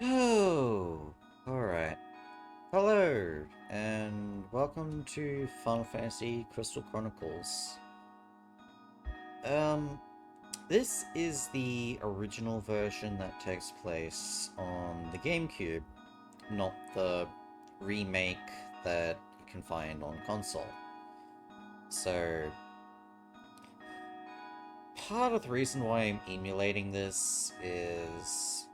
Oh, alright. Hello, and welcome to Fantasy Crystal Chronicles. Um, this is the original version that takes place on the Gamecube, not the remake that you can find on console. So, part of the reason why I'm emulating this is,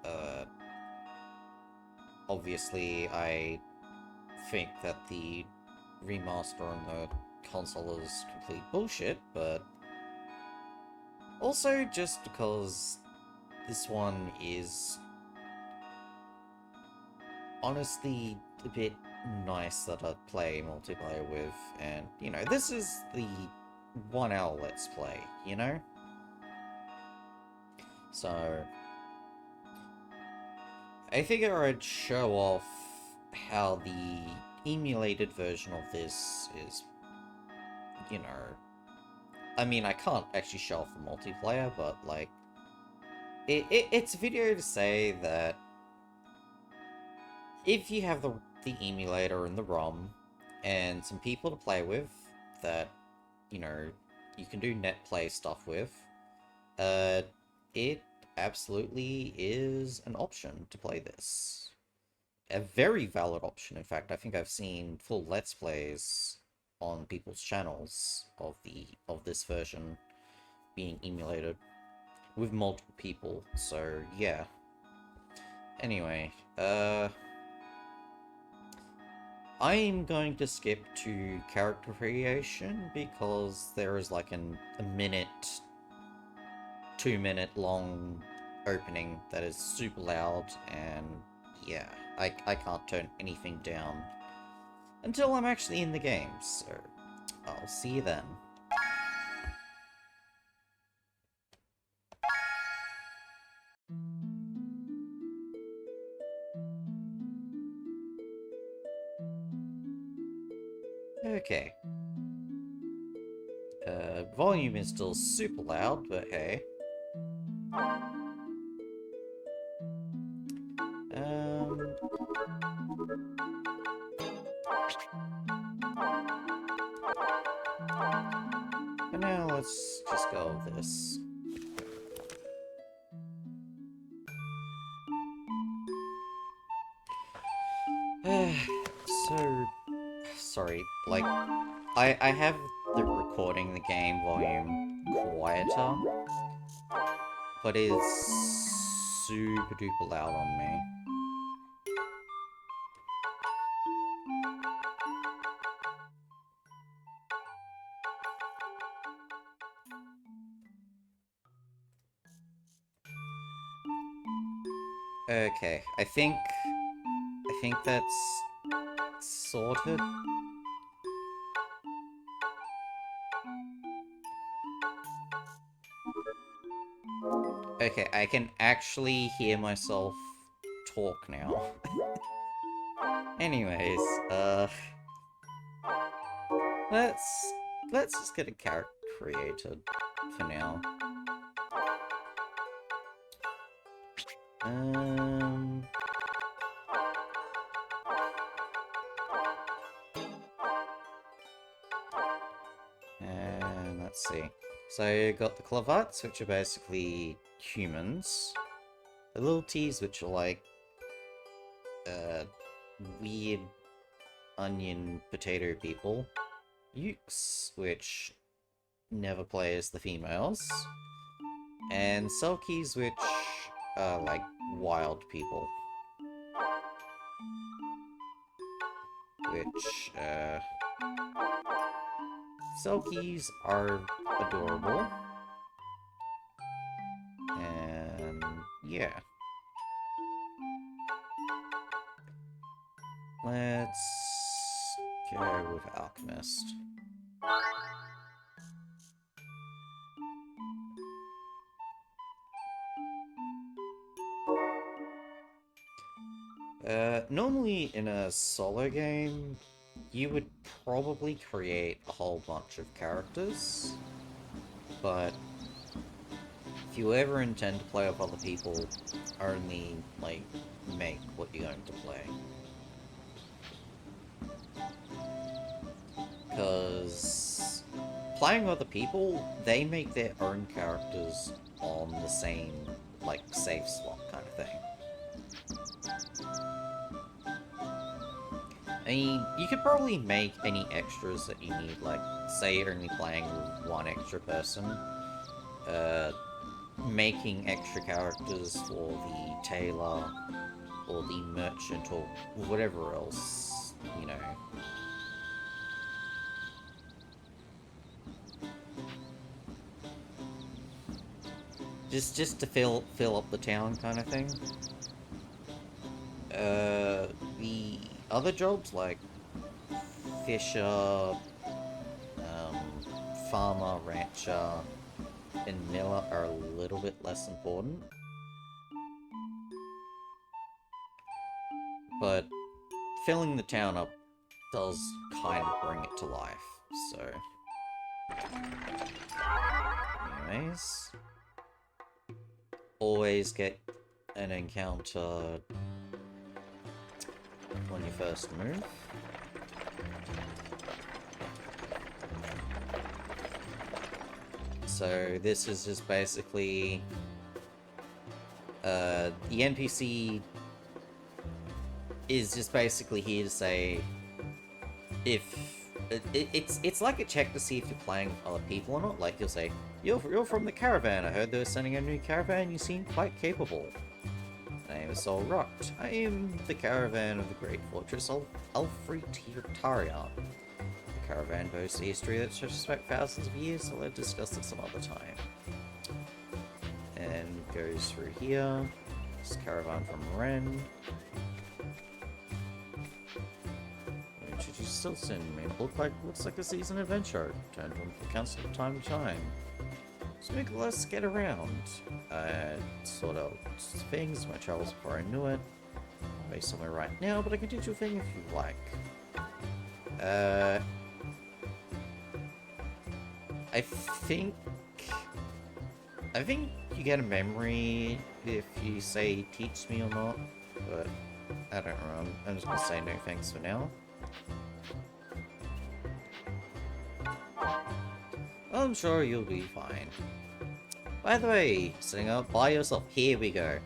obviously I think that the remaster on the console is complete bullshit, but also just because this one is honestly a bit nice that I play multiplayer with, and this is the 1 hour let's play, So I figure I'd show off how the emulated version of this is, you know, I mean, I can't actually show off the multiplayer, but, like, it's a video to say that if you have the emulator and the ROM and some people to play with that, you can do net play stuff with, it absolutely is an option to play this. A very valid option, in fact. I think I've seen full Let's Plays on people's channels of this version being emulated with multiple people, so yeah. Anyway, I'm going to skip to character creation because there is like a minute, 2 minute long opening that is super loud, and yeah, I can't turn anything down until I'm actually in the game, so I'll see you then. Okay. Volume is still super loud, but hey. Um... For now, let's just go with this. So... Sorry, like, I have the recording the game volume quieter, but it's super duper loud on me. Okay, I think that's sorted. Okay, I can actually hear myself talk now. Anyways, let's let's just get a character created for now. Um and let's see. So you got the Clavats, which are basically humans. The little T's, which are like weird onion potato people. Ukes, which never play as the females. And Selkies, which are like wild people. Which, Selkies are adorable. And yeah. Let's go with Alchemist. Normally in a solo game, you would probably create a whole bunch of characters, but if you ever intend to play with other people, only, like, make what you're going to play. Because playing with other people, they make their own characters on the same, like, save slot kind of thing. I mean, you could probably make any extras that you need, like, say you're only playing with one extra person, making extra characters for the tailor, or the merchant, or whatever else, you know. Just to fill up the town kind of thing. The other jobs, like fisher, farmer, rancher, and miller, are a little bit less important. But filling the town up does kind of bring it to life, so... Anyways... Always get an encounter when you first move. So this is just basically the NPC is just basically here to say if it's like a check to see if you're playing with other people or not. Like, you'll say, you're from the caravan. I heard they were sending a new caravan. You seem quite capable. My name is Sol Rucht. I am the caravan of the Great Fortress Alfritaria. The caravan boasts a history that stretches back thousands of years, so let's discuss this some other time. And goes through here. This caravan from Ren. Introduce Stilson. Looks like a season adventure. Turned on the council from time to time. So let's get around. Sort out things, my travels before I knew it. I'm based somewhere right now, but I can teach you a thing if you like. I think you get a memory if you say teach me or not, but I don't know. I'm just gonna say no thanks for now. I'm sure you'll be fine. By the way, sitting up by yourself, here we go.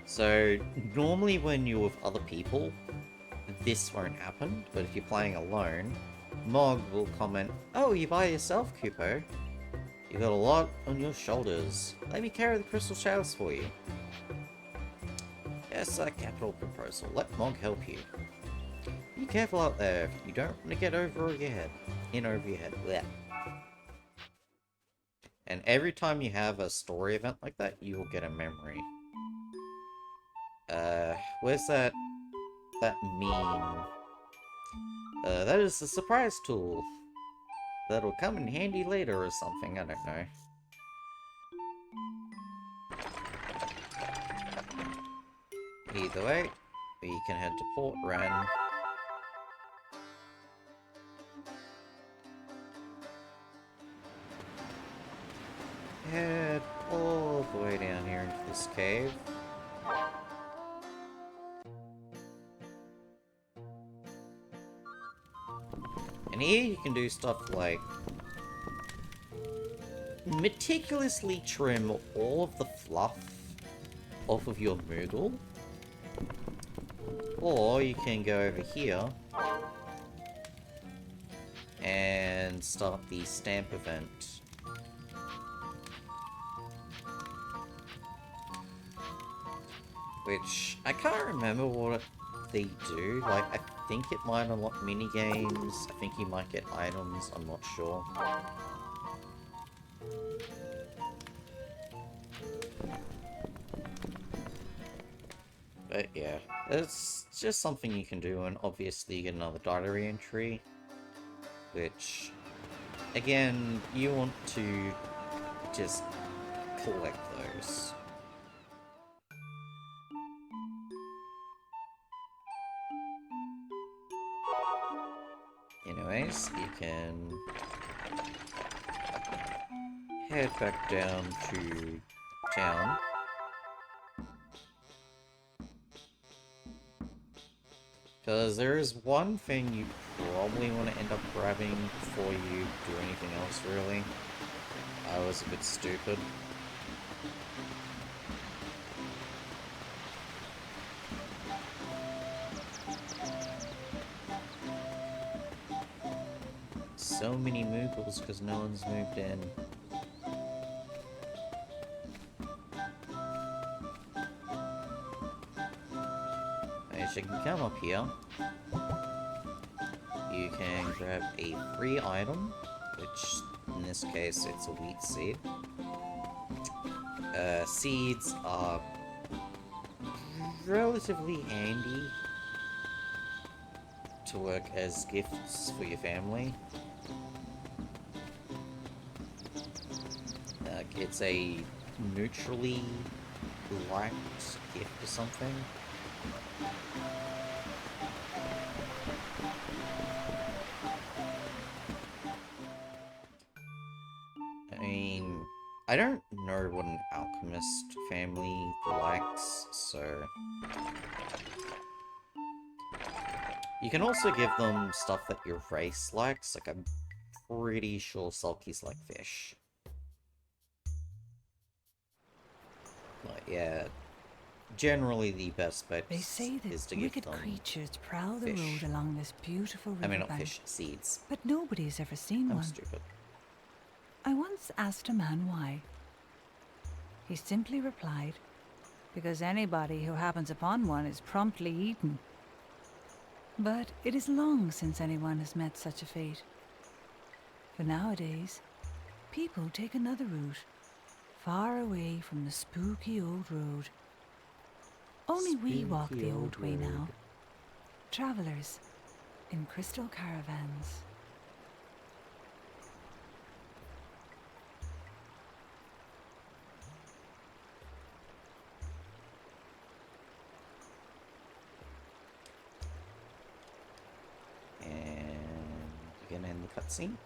So, normally when you're with other people, this won't happen, but if you're playing alone, Mog will comment, "Oh, you by yourself, Kupo? You got a lot on your shoulders. Let me carry the crystal shells for you." Yes, a capital proposal. Let Mog help you. Be careful out there. You don't want to get over your head. In over your head. Blech. And every time you have a story event like that, you will get a memory. Where's that meme? That is the surprise tool. That'll come in handy later or something, I don't know. Either way, we can head to Port Ren. Head all the way down here into this cave. And here you can do stuff like meticulously trim all of the fluff off of your Moogle. Or you can go over here and start the stamp event. Which, I can't remember what they do. Like, I think it might unlock minigames. I think you might get items, I'm not sure. But yeah, it's just something you can do, and obviously you get another diary entry. Which, again, you want to just collect those. Anyways, you can head back down to town. Because there is one thing you probably want to end up grabbing before you do anything else, really. I was a bit stupid. So many Moogles because no one's moved in. As you can come up here, you can grab a free item, which in this case it's a wheat seed. Seeds are relatively handy to work as gifts for your family. It's a neutrally liked gift or something. I mean, I don't know what an alchemist family likes, so... You can also give them stuff that your race likes, like I'm pretty sure Sulkies like fish. But yeah, generally the best bet They say that is to give wicked them creatures prowl the fish. road along this beautiful riverbank. I mean, not fish, seeds. But nobody's ever seen I'm one. stupid. I once asked a man why. He simply replied, because anybody who happens upon one is promptly eaten. But it is long since anyone has met such a fate. For nowadays, people take another route, far away from the spooky old road. Only we walk the old way now. Travelers in crystal caravans. And you can end the cutscene.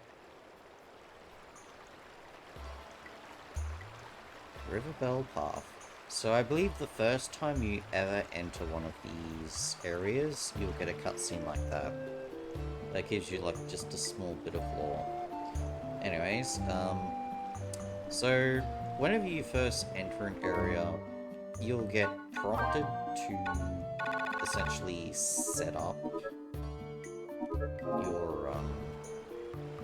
Riverbell Path. So I believe the first time you ever enter one of these areas, you'll get a cutscene like that. That gives you like just a small bit of lore. Anyways, so whenever you first enter an area, you'll get prompted to essentially set up your,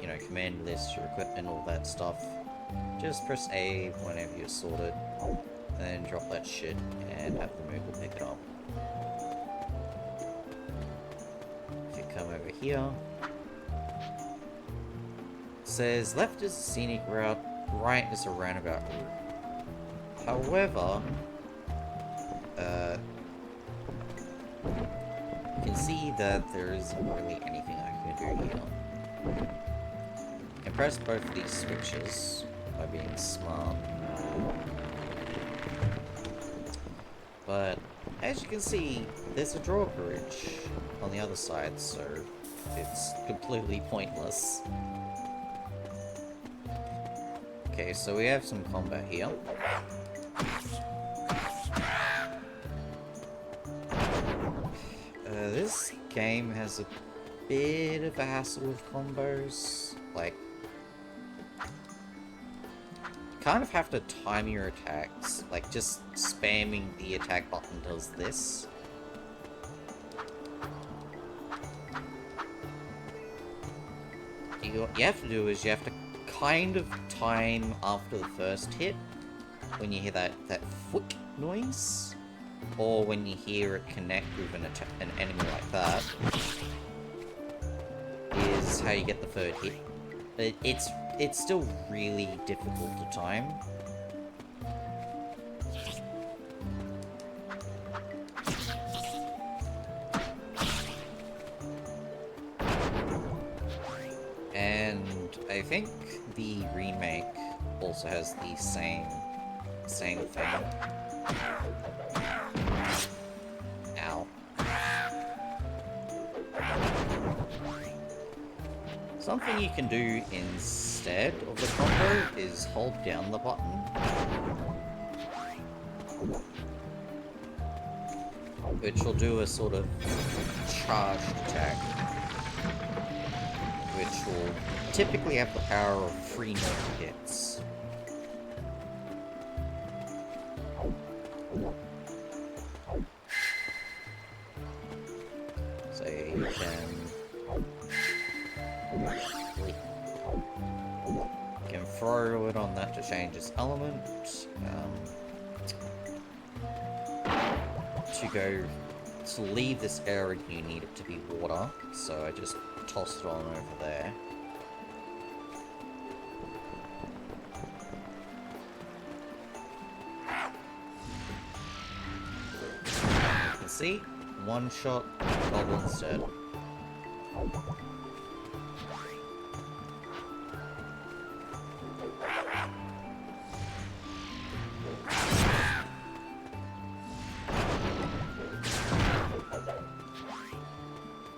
you know, command list, your equipment, all that stuff. Just press A whenever you're sorted, and then drop that shit and have the Moogle pick it up. If you come over here, it says left is a scenic route, right is a roundabout route. However, you can see that there isn't really anything I can do here. I press both of these switches by being smart. But as you can see, there's a drawbridge on the other side, so it's completely pointless. Okay, so we have some combat here. This game has a bit of a hassle with combos. Like, kind of have to time your attacks. Like, just spamming the attack button does this. What you have to do is you have to kind of time after the first hit, when you hear that flick noise, or when you hear it connect with an enemy like that, is how you get the third hit. But it's still really difficult to time. And I think the remake also has the same thing. Ow. Something you can do instead of the combo is hold down the button. which will do a sort of charged attack, which will typically have the power of 3 normal hits. So you can throw it on that to change its element. To leave this area, you need it to be water, so I just tossed it on over there. You can see, one shot, goblin's dead.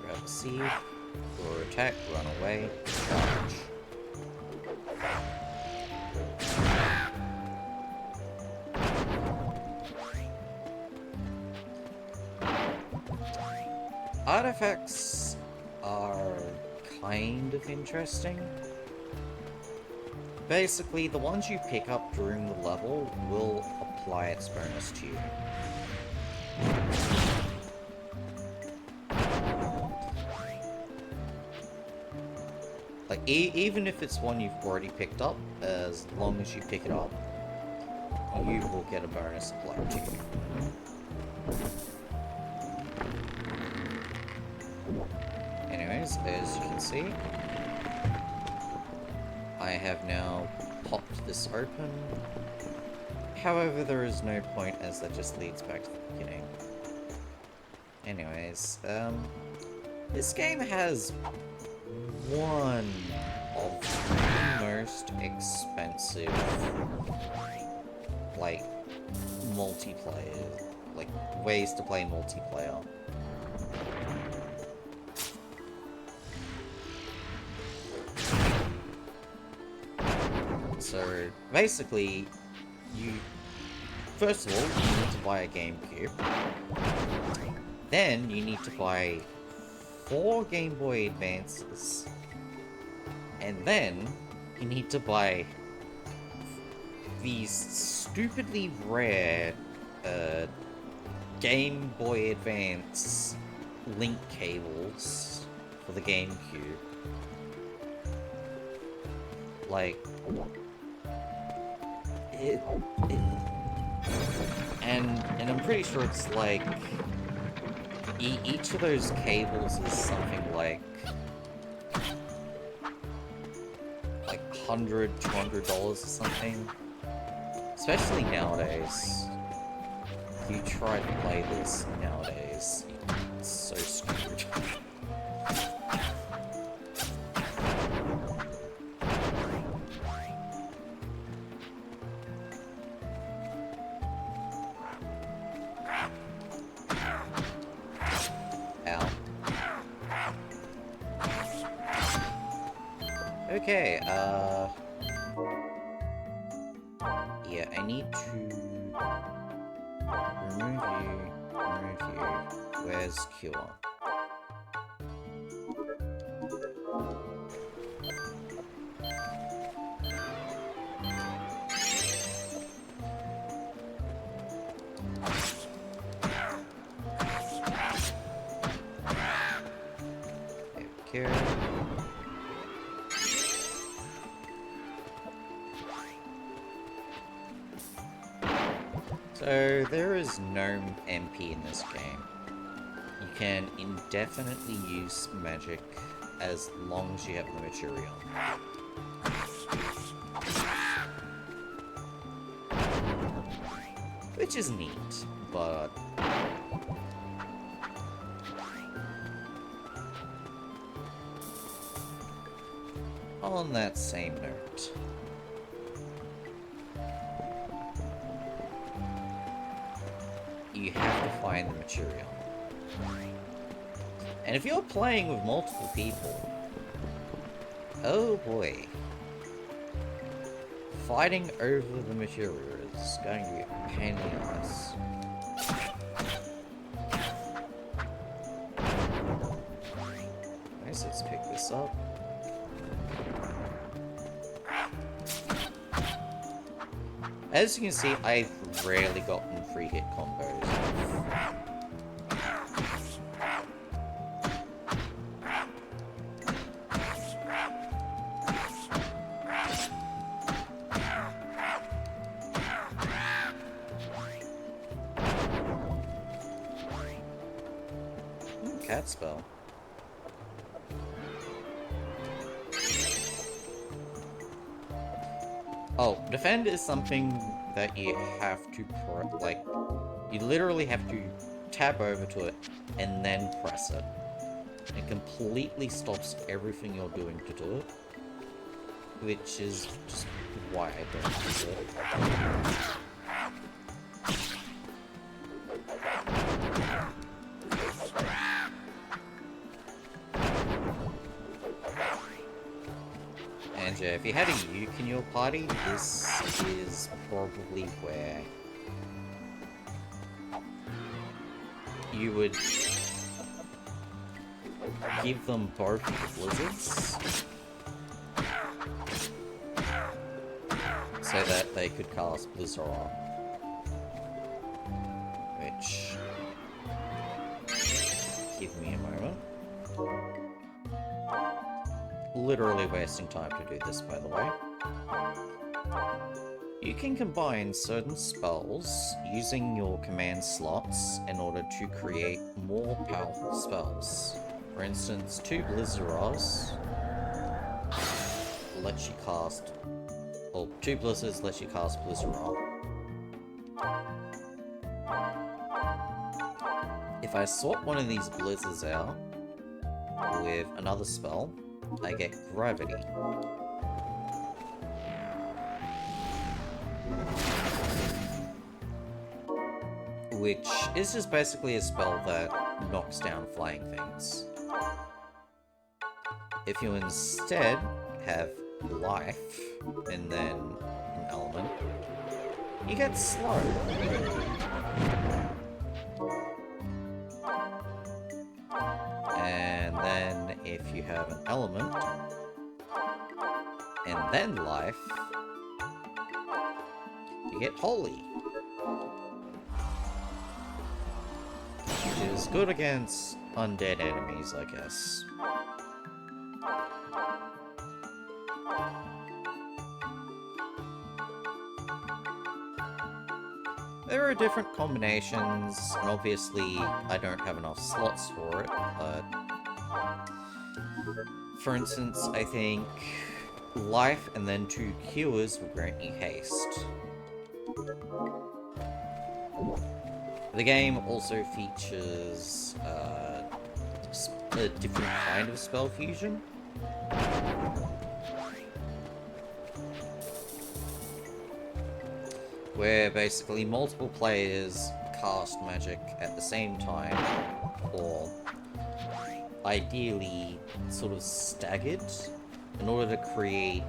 Grab a seed, or attack, run away, charge. Artifacts are kind of interesting. Basically, the ones you pick up during the level will apply its bonus to you. Like, even if it's one you've already picked up, as long as you pick it up, you will get a bonus applied to you. Anyways, as you can see, I have now popped this open. However, there is no point, as that just leads back to the beginning. Anyways, this game has one of the most expensive, like, multiplayer, like, ways to play multiplayer. So, basically, first of all, you need to buy a Gamecube. Then, you need to buy 4 Game Boy Advances. And then, you need to buy these stupidly rare Game Boy Advance link cables for the GameCube. Like, and I'm pretty sure it's like each of those cables is something like $100, $200 or something. Especially nowadays. If you try to play this nowadays, it's so screwed. Okay, yeah, I need to remove you. Where's Cure? Cure. So, there is no MP in this game. You can indefinitely use magic as long as you have the material. Which is neat, but on that same note, you have to find the material. And if you're playing with multiple people, oh boy, fighting over the material is going to be a pain in the ass. this up. As you can see, I've rarely gotten free hit combos. Cat spell. Oh, defend is something that you have to, you literally have to tab over to it and then press it. It completely stops everything you're doing to do it, which is just why I don't use it. And yeah, if you had a Uke in your party, this is probably where you would give them both the blizzards so that they could cast Blizzard, which, give me a moment. Literally wasting time to do this, by the way. You can combine certain spells using your command slots in order to create more powerful spells. For instance, 2 Blizzards lets you cast, or 2 Blizzards lets you cast Blizzard. If I swap one of these Blizzards out with another spell, I get Gravity. Which is just basically a spell that knocks down flying things. If you instead have Life, and then an element, you get Slow. And then if you have an element, and then Life, you get Holy. Which is good against undead enemies, I guess. There are different combinations, and obviously I don't have enough slots for it, but... For instance, I think Life and then 2 Cures will grant you Haste. The game also features a different kind of spell fusion. Where basically multiple players cast magic at the same time, or ideally sort of staggered, in order to create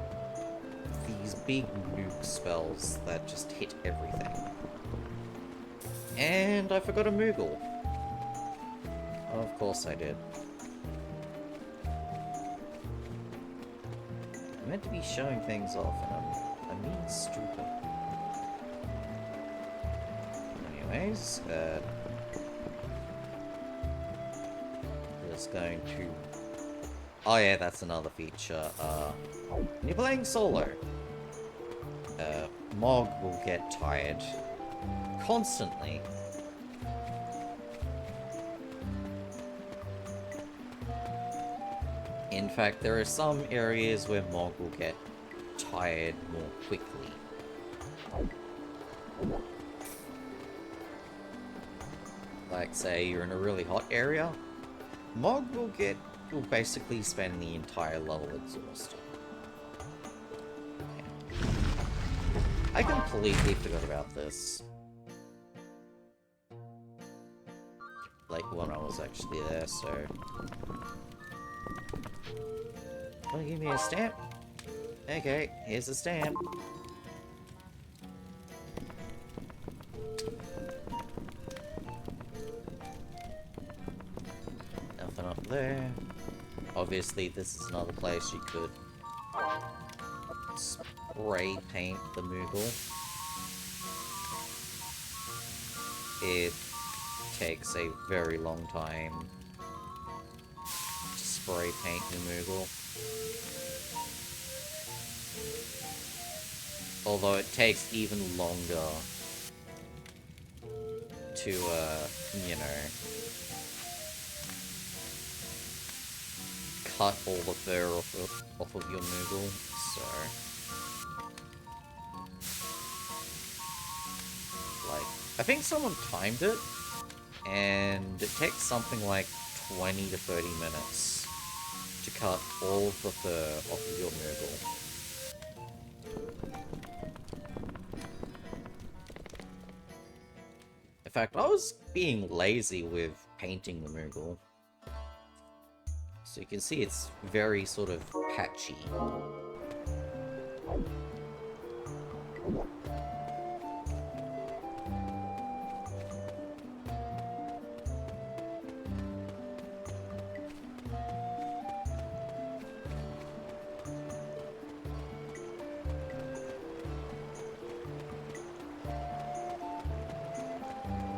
these big nuke spells that just hit everything. And I forgot a Moogle. Of course I did. I'm meant to be showing things off, and I'm being stupid. Anyways, just going to... Oh yeah, that's another feature. When you're playing solo, Mog will get tired constantly. In fact, there are some areas where Mog will get tired more quickly. Like, say you're in a really hot area, Mog will basically spend the entire level exhausted. Okay. I completely forgot about this. Like, when I was actually there, so... Wanna give me a stamp? Okay, here's a stamp. Nothing up there. Obviously, this is another place you could spray paint the Moogle. It takes a very long time to spray paint the Moogle. Although it takes even longer to, you know, cut all the fur off of your Moogle, so... Like, I think someone timed it, and it takes something like 20 to 30 minutes to cut all of the fur off of your Moogle. In fact, I was being lazy with painting the Moogle. So you can see it's very sort of patchy.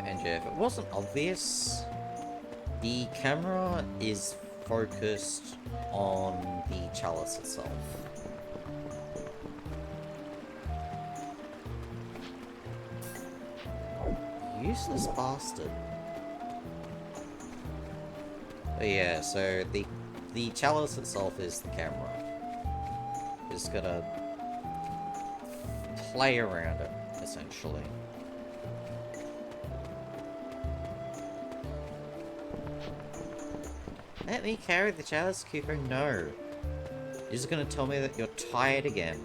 And yeah, if it wasn't obvious, the camera is focused on the chalice itself. Useless bastard. But yeah, so the chalice itself is the camera. Just gonna play around it, essentially. Let me carry the chalice, Cooper. No. You're just gonna tell me that you're tired again.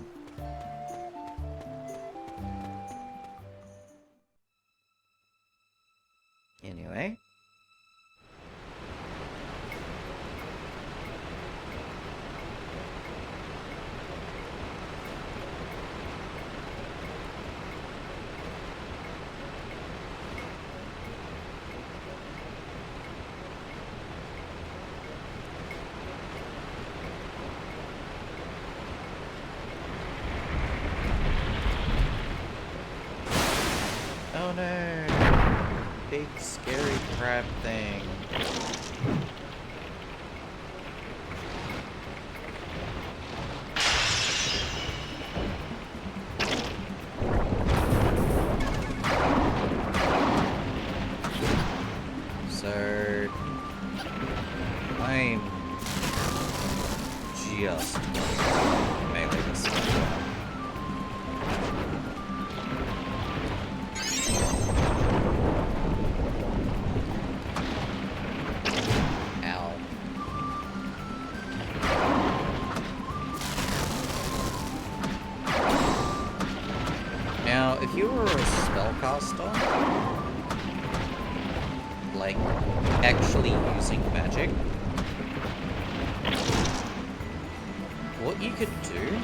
Anyway. Oh no! Big scary crab thing. So I'm just melee this one. Now, if you were a spellcaster, like, actually using magic, what you could do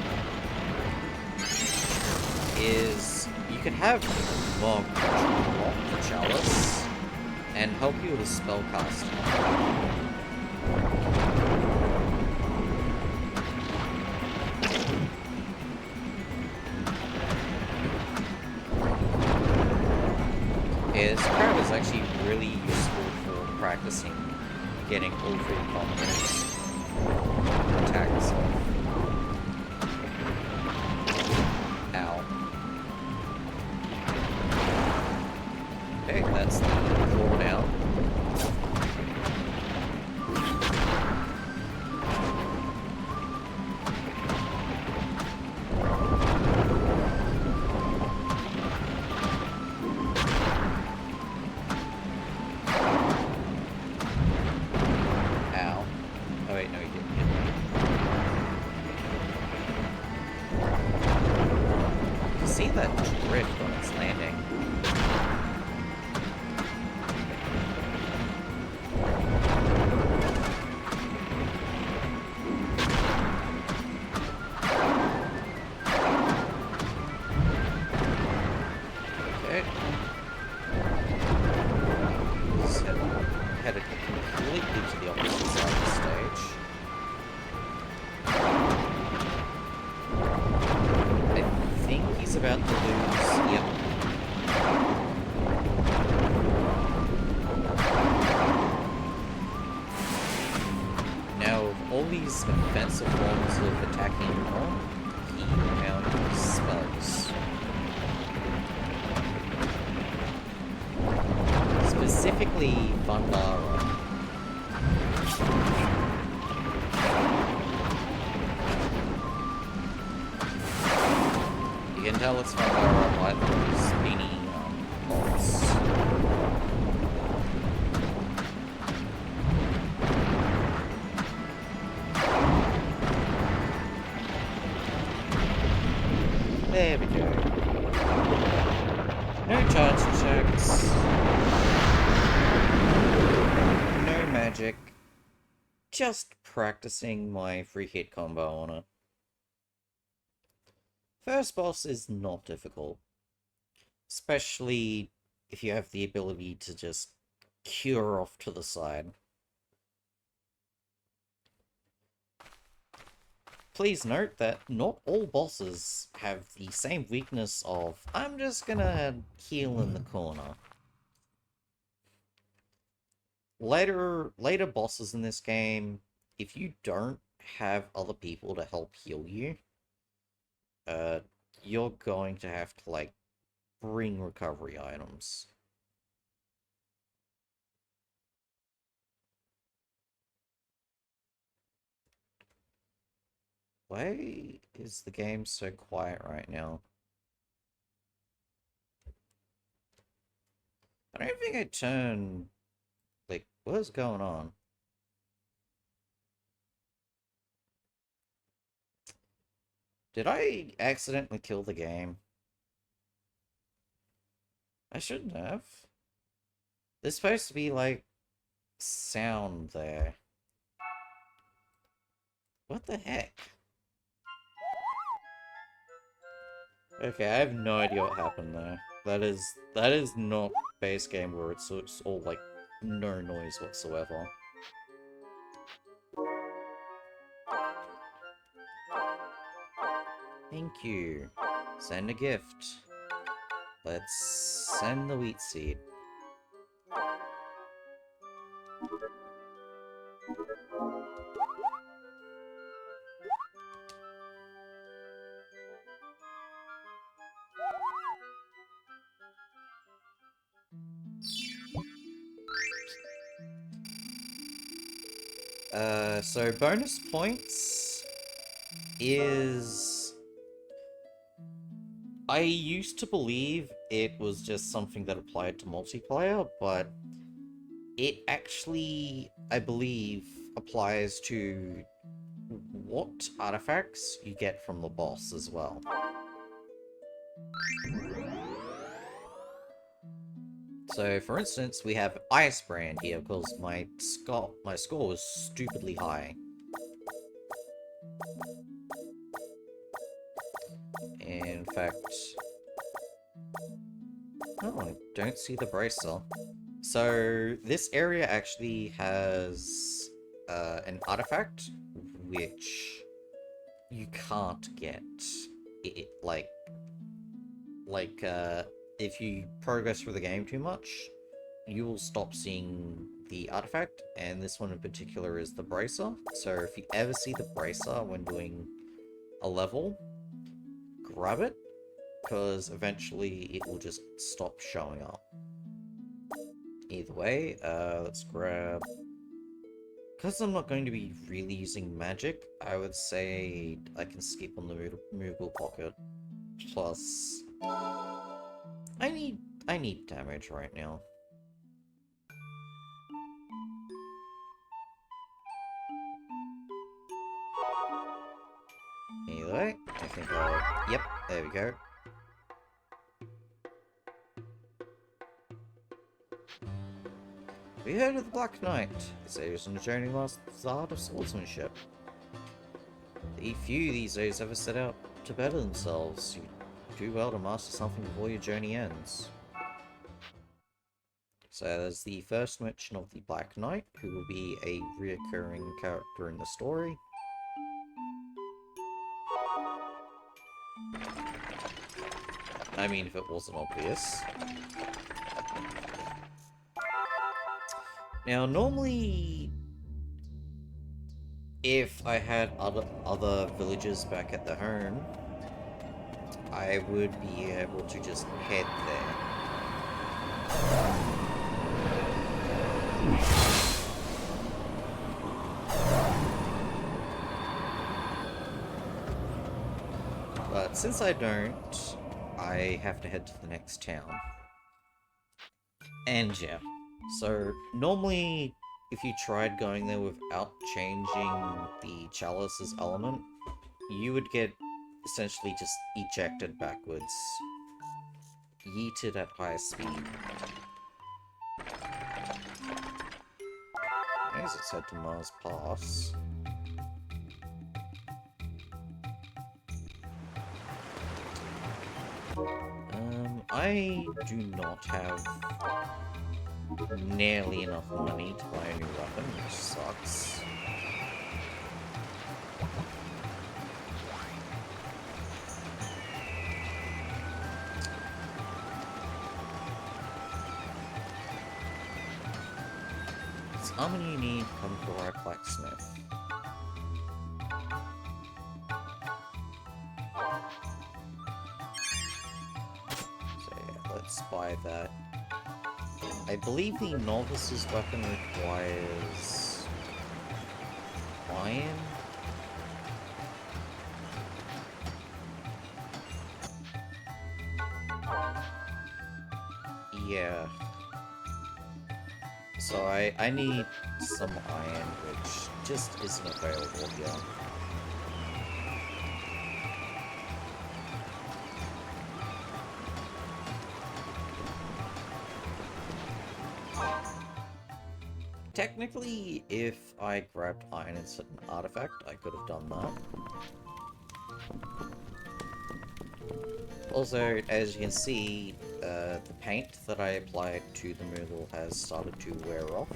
is you could have Mog block the chalice and help you with spellcasting. This crab is actually really useful for practicing getting all three combos attacks off. Ow. Okay, that's the claw down. Headed completely to the opposite side of the stage. these offensive forms of attacking non-key amount spells. Specifically, Vandara. You can tell it's Vandara by those beanie bolts. There we go. No charge checks. No magic. Just practicing my free hit combo on it. First boss is not difficult. Especially if you have the ability to just cure off to the side. Please note that not all bosses have the same weakness of, I'm just gonna heal in the corner. Later bosses in this game, if you don't have other people to help heal you, you're going to have to, like, bring recovery items. Why is the game so quiet right now? I don't think I turned... Like, what's going on? Did I accidentally kill the game? I shouldn't have. There's supposed to be, like, sound there. What the heck? Okay, I have no idea what happened there. That is not base game where it's all, like, no noise whatsoever. Thank you. Send a gift. Let's send the wheat seed. So bonus points is... I used to believe it was just something that applied to multiplayer, but it actually, I believe, applies to what artifacts you get from the boss as well. So, for instance, we have Ice Brand here, because my score was stupidly high. In fact... Oh, I don't see the bracer. So, this area actually has an artifact, which you can't get. If you progress through the game too much, you will stop seeing the artifact, and this one in particular is the bracer. So if you ever see the bracer when doing a level, grab it, because eventually it will just stop showing up. Either way, let's grab... Because I'm not going to be really using magic, I would say I can skip on the movable pocket. Plus... I need damage right now. Either way, I think I'll... Yep, there we go. We heard of the Black Knight. He says on a journey lost the art of swordsmanship. The few these days ever set out to better themselves. You do well to master something before your journey ends. So there's the first mention of the Black Knight, who will be a reoccurring character in the story. I mean, if it wasn't obvious. Now, normally... If I had other villages back at the home, I would be able to just head there. But since I don't, I have to head to the next town. And yeah, so normally if you tried going there without changing the chalice's element, you would get essentially just ejected backwards. Yeeted at high speed. I guess it's head to Mars Pass. I do not have nearly enough money to buy a new weapon, which sucks. How many you need to come to our blacksmith? So yeah, let's buy that. I believe the novice's weapon requires iron. Yeah. So I need some iron, which just isn't available here. Technically, if I grabbed iron instead of an artifact, I could have done that. Also, as you can see, the paint that I applied to the Moogle has started to wear off.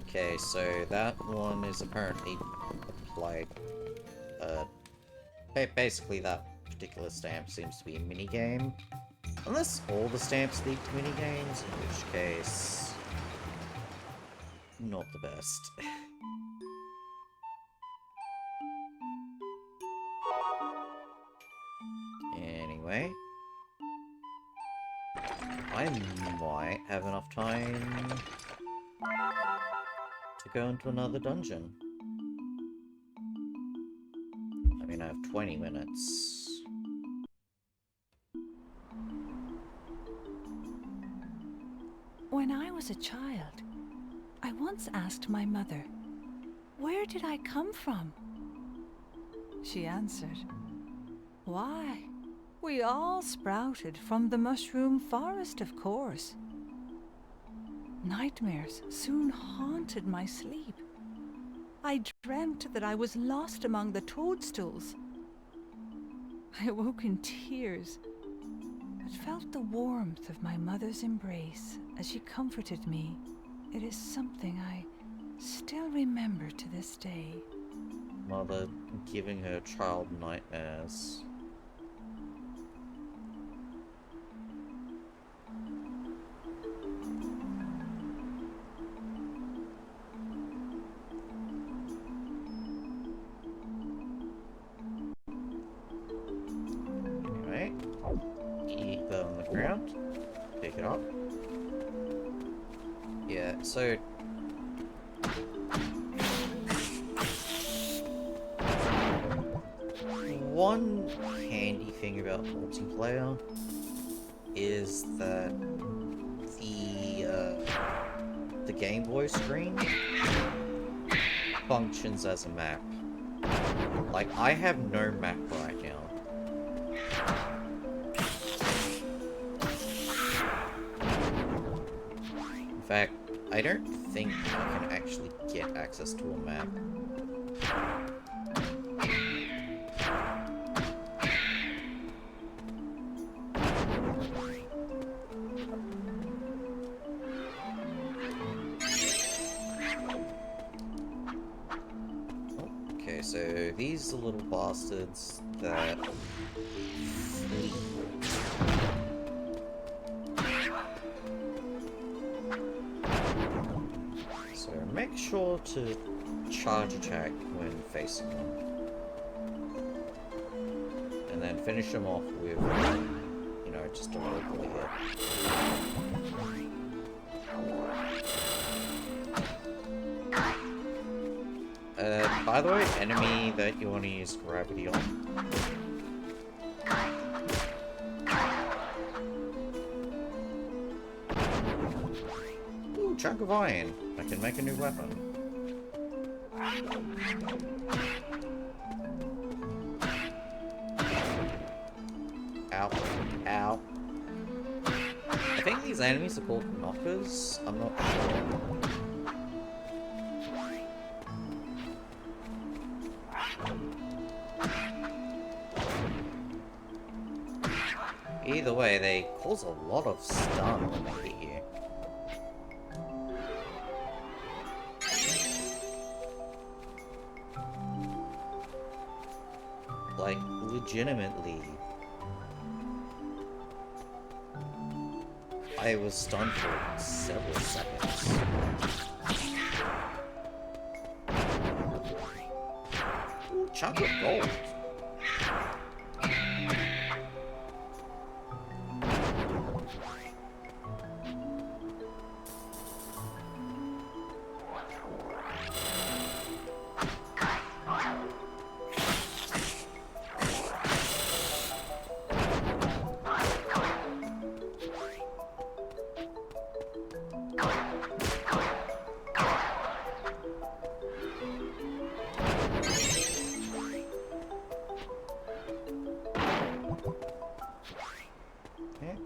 Okay, so that one is apparently applied. Basically that particular stamp seems to be a minigame. Unless all the stamps lead to minigames, in which case... not the best. Anyway... I might have enough time to go into another dungeon. I mean, I have 20 minutes. When I was a child, I once asked my mother, where did I come from? She answered, why, we all sprouted from the mushroom forest, of course. Nightmares soon haunted my sleep. I dreamt that I was lost among the toadstools. I awoke in tears, but felt the warmth of my mother's embrace as she comforted me. It is something I still remember to this day. Mother giving her child nightmares. Anyway, keep that on the ground. Pick it up. Yeah, so... one handy thing about multiplayer is that the Game Boy screen functions as a map. Like, I have no map right now. In fact, I don't think I can actually get access to a map. So these are little bastards that flee. So make sure to charge attack when facing them. And then finish them off with, you know, just a local hit. By the way, enemy that you want to use gravity on. Ooh, chunk of iron. I can make a new weapon. Ow. Ow. I think these enemies are called knockers. I'm not sure. Either way, they cause a lot of stun when they hit you. Like, legitimately. I was stunned for several seconds. Ooh, chunk of gold.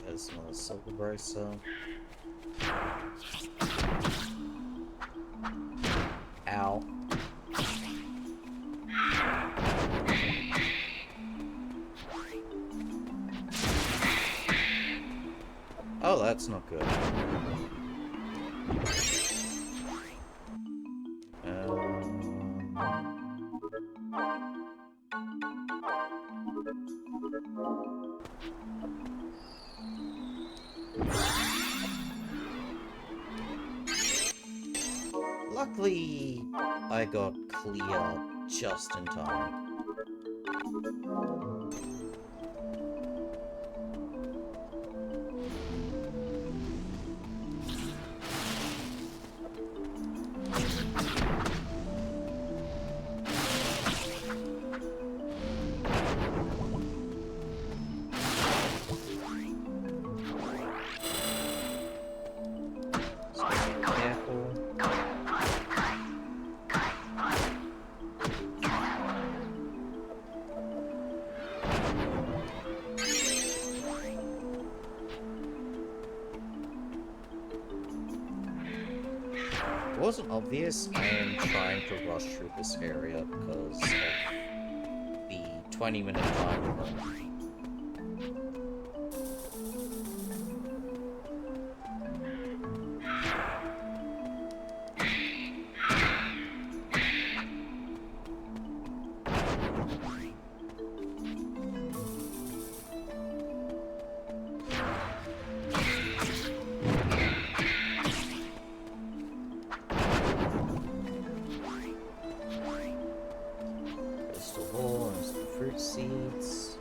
There's another silver bracer. Ow. Oh, that's not good. Luckily, I got clear just in time. It wasn't obvious. I am trying to rush through this area because of the 20-minute time limit. Fruit seeds.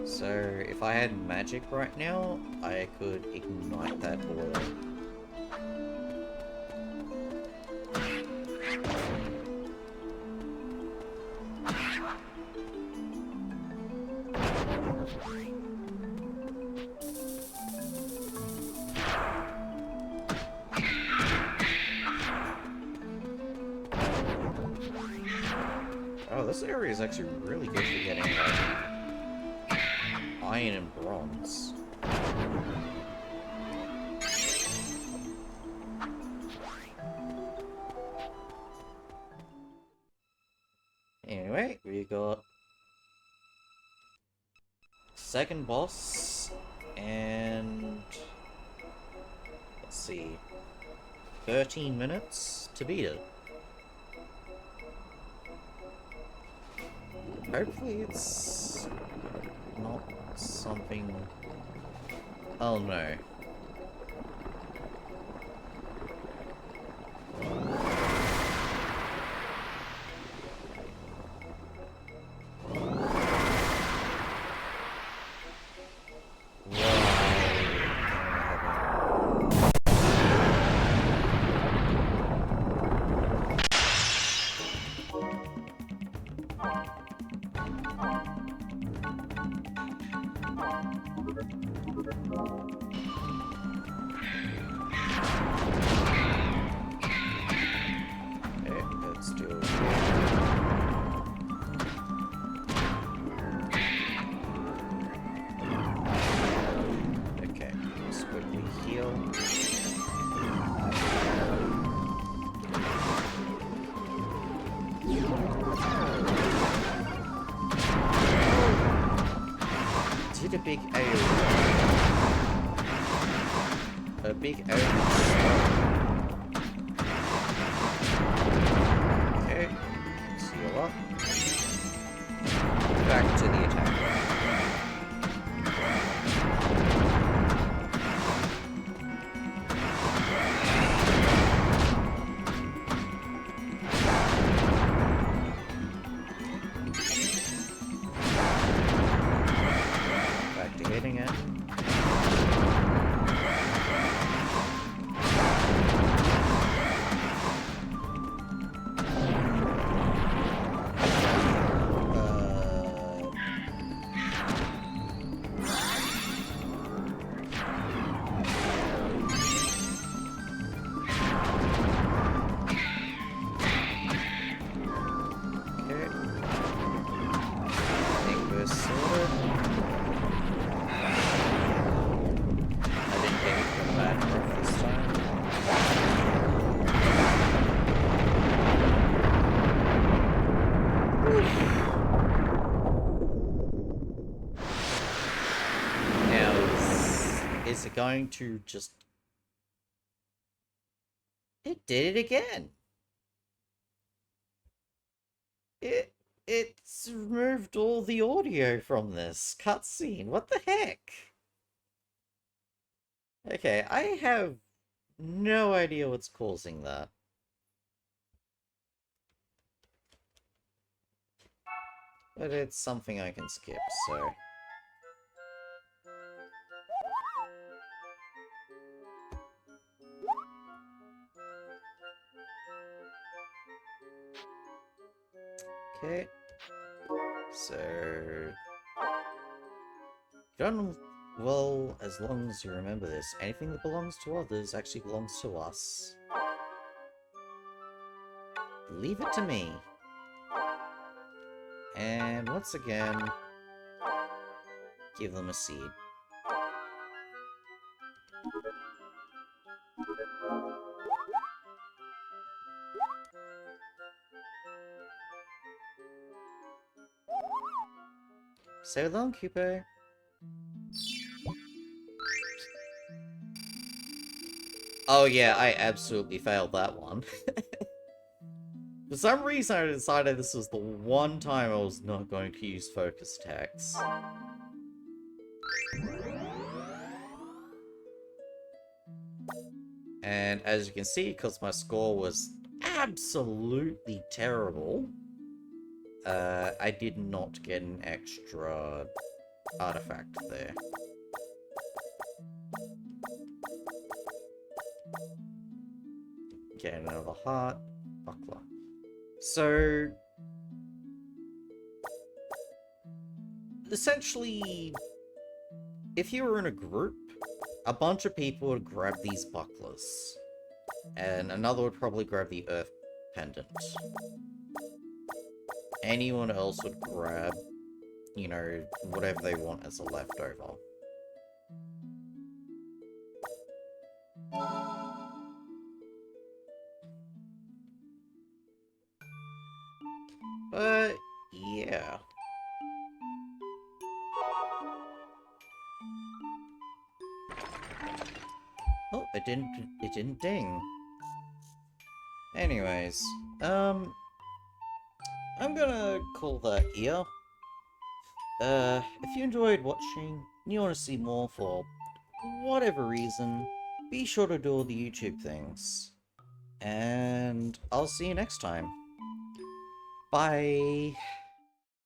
So, if I had magic right now, I could ignite that oil. Oh, this area is actually really good for getting like iron and bronze. Anyway, we got second boss and Let's see. 13 minutes to beat it. Hopefully it's not something... Oh no. A big AoE. A big AoE. Okay. Seal up. Back to the attack. Hitting it. Okay. I think we're sorted. Is it going to just... It did it again. It's removed all the audio from this cutscene. What the heck? Okay, I have no idea what's causing that. But it's something I can skip, so... Okay. So... Done well, as long as you remember this. Anything that belongs to others actually belongs to us. Leave it to me. And once again, give them a seed. So long, Cooper. Oh yeah, I absolutely failed that one. For some reason I decided this was the one time I was not going to use focus text. And as you can see, because my score was absolutely terrible, I did not get an extra artifact there. Get another heart, buckler. So, essentially, if you were in a group, a bunch of people would grab these bucklers, and another would probably grab the earth pendant. Anyone else would grab, you know, whatever they want as a leftover. But, yeah. Oh, it didn't ding. Anyways, I'm gonna call that here. If you enjoyed watching and you want to see more for whatever reason, be sure to do all the YouTube things. And I'll see you next time. Bye!